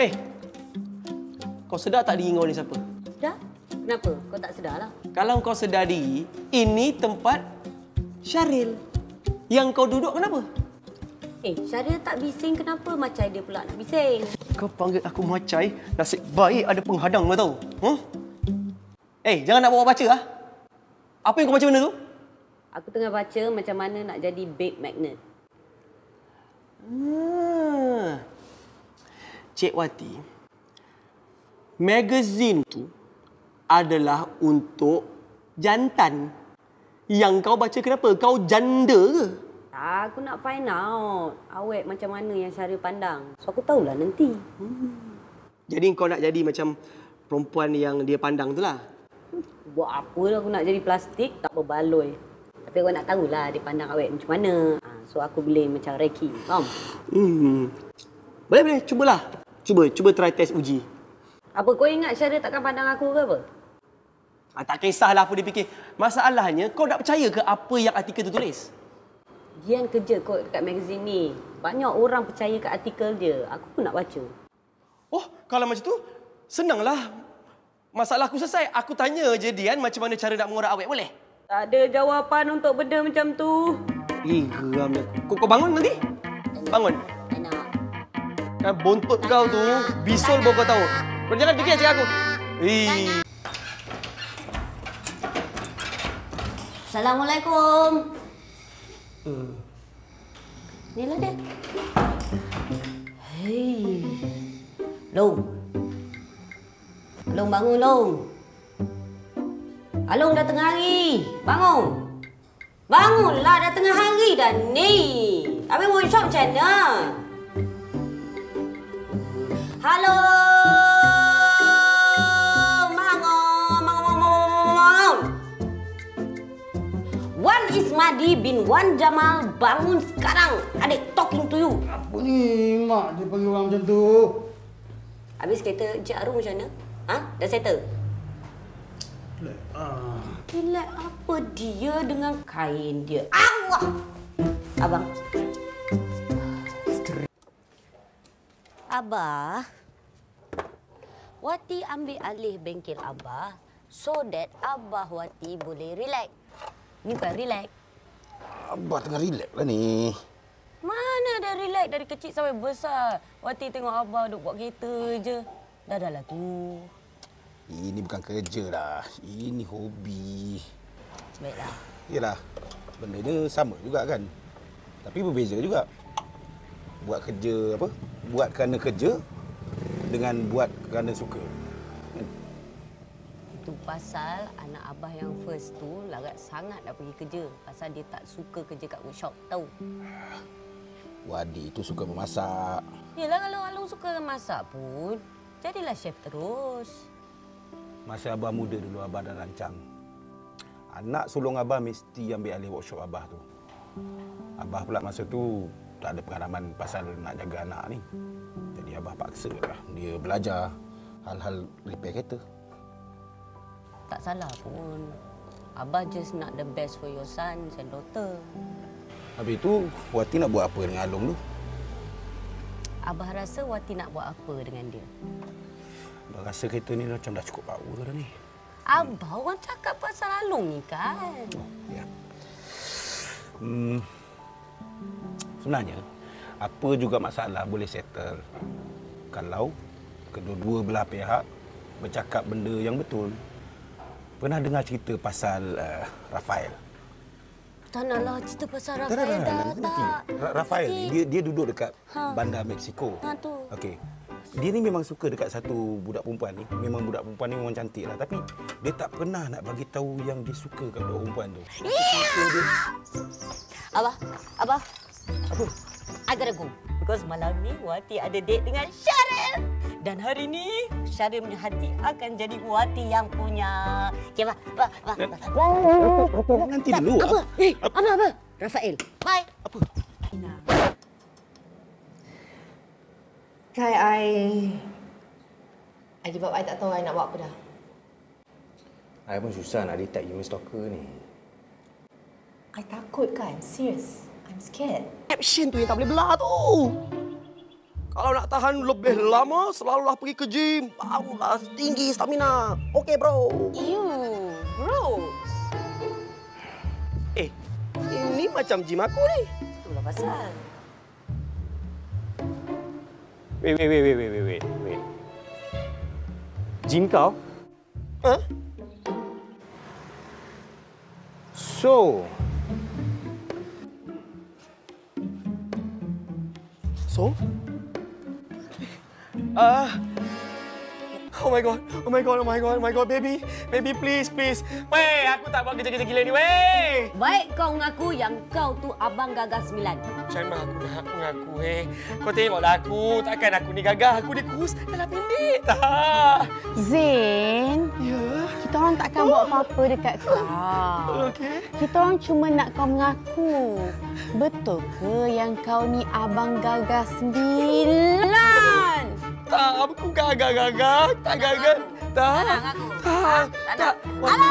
Eh, kau sedar tak diri kau ni siapa? Sedar? Kenapa? Kau tak sedar lah. Kalau kau sedar diri, ini tempat Syaril. Yang kau duduk kenapa? Syaril tak bising kenapa Macai dia pula nak bising? Kau panggil aku Macai, nasib baik ada penghadang kau tahu. Jangan nak bawa baca ah. Apa yang kau baca benda tu? Aku tengah baca macam mana nak jadi babe magnet. Cik Wati, magazin tu adalah untuk jantan. Yang kau baca kenapa? Kau janda ke? Aku nak find out awet macam mana yang Syaril pandang. So aku tahulah nanti. Jadi kau nak jadi macam perempuan yang dia pandang tu lah? Buat apa lah aku nak jadi plastik, tak berbaloi. Tapi aku nak tahulah dia pandang awet macam mana. So aku boleh macam Reiki, faham? Boleh, cubalah. Cuba try test uji. Apa kau ingat Syaril takkan pandang aku ke apa? Tak kisahlah apa dia fikir. Masalahnya kau tak percaya ke apa yang artikel tu tulis? Dia yang kerja kot dekat magazin ni. Banyak orang percaya kat artikel dia. Aku pun nak baca. Oh, kalau macam tu, senanglah. Masalah aku selesai. Aku tanya je Dian macam mana cara nak mengorak awet, boleh? Tak ada jawapan untuk benda macam tu. Geram dia. Kau bangun nanti? Bangun. Tak nak. Kan bontot kau tu, bisul baru kau tahu. Kau jangan fikir cakap aku. Assalamualaikum. Inilah dia. Hei. Long. Long bangun, Long. Long dah tengah hari. Bangun. Bangunlah, dah tengah hari dah ni. Habis workshop macam mana? Halo. One Ismadi bin Wan Jamal, bangun sekarang. Adik talking to you. Apa ni, Mak? Dia panggil orang macam tu. Habis kereta Encik Arum macam mana? Dah settle? Relax apa dia dengan kain dia? Allah! Abang. Abah. Wati ambil alih bengkel Abah so that Abah Wati boleh relax. Ni bukan relax. Abah tengah relax lah ni. Mana ada relax dari kecil sampai besar. Wati tengok Abah duk buat kereta je. Dah lah tu. Ini bukan kerja dah. Ini hobi. Baiklah. Yalah, benda ni sama juga kan. Tapi berbeza juga. Buat kerja apa? Buat kerana kerja dengan buat kerana suka. Itu pasal anak Abah yang first tu larat sangat nak pergi kerja. Pasal dia tak suka kerja kat workshop, tahu? Wadi itu suka memasak. Yelah, kalau Alung suka masak pun, jadilah chef terus. Masa Abah muda dulu, Abah dah rancang. Anak sulung Abah mesti ambil alih workshop Abah tu. Abah pula masa tu tak ada pengalaman pasal nak jaga anak ni. Jadi Abah paksa lah dia belajar hal-hal repair kereta. Tak salah pun. Abah just nak the best for your sons and daughter. Habis tu, Wati nak buat apa dengan Alung tu? Abah rasa Wati nak buat apa dengan dia? Abah rasa kereta ni macam dah cukup power dah ni. Abah orang cakap pasal Alung ni kan? Oh, ya. Sebenarnya, apa juga masalah boleh settle kalau kedua-dua belah pihak bercakap benda yang betul. Pernah dengar cerita pasal Rafael? Tak naklah cerita pasal Rafael dah. Rafael ni dia duduk dekat bandar Mexico. Tu. Okey. Dia ni memang suka dekat satu budak perempuan ni. Memang budak perempuan ni memang cantik lah. Tapi dia tak pernah nak bagi tahu yang dia suka kat budak perempuan tu. Abah. Apa? I gotta go. Because malam ni Wati ada date dengan Syaril. Dan hari ni Syaril punya hati akan jadi Wati yang punya. Okey, Abah. Nanti dulu. Apa? Rafael. Bye. Apa? Kai, I give up. I tak tahu I nak buat apa dah. I pun susah nak detect human stalker ni. I takut, Kai. I'm serious. I'm scared. Caption tu yang tak boleh belah tu. Kalau nak tahan lebih lama, selalulah pergi ke gym. Barulah tinggi stamina. Okey, bro. You, gross. Ini macam gym aku ni. Itulah pasal. Wait. Gym kau? Huh? So, So? Oh my god, baby, please. Weh, aku tak buat kerja-kerja gila ni, weh. Baik kau mengaku yang kau tu abang Gagah 9. Macam mana aku nak mengaku, weh? Kau tengoklah aku, takkan aku ni gagah, aku ni kurus dalam pendek, tak? Zain, Ya, kita orang takkan buat apa-apa dekat kau. okey. Kita orang cuma nak kau mengaku. Betul ke yang kau ni abang Gagah 9? Tak, aku gagah. Tak gagah. Tak. Tak nak mengaku. Tak. Tak nak. Wallahi.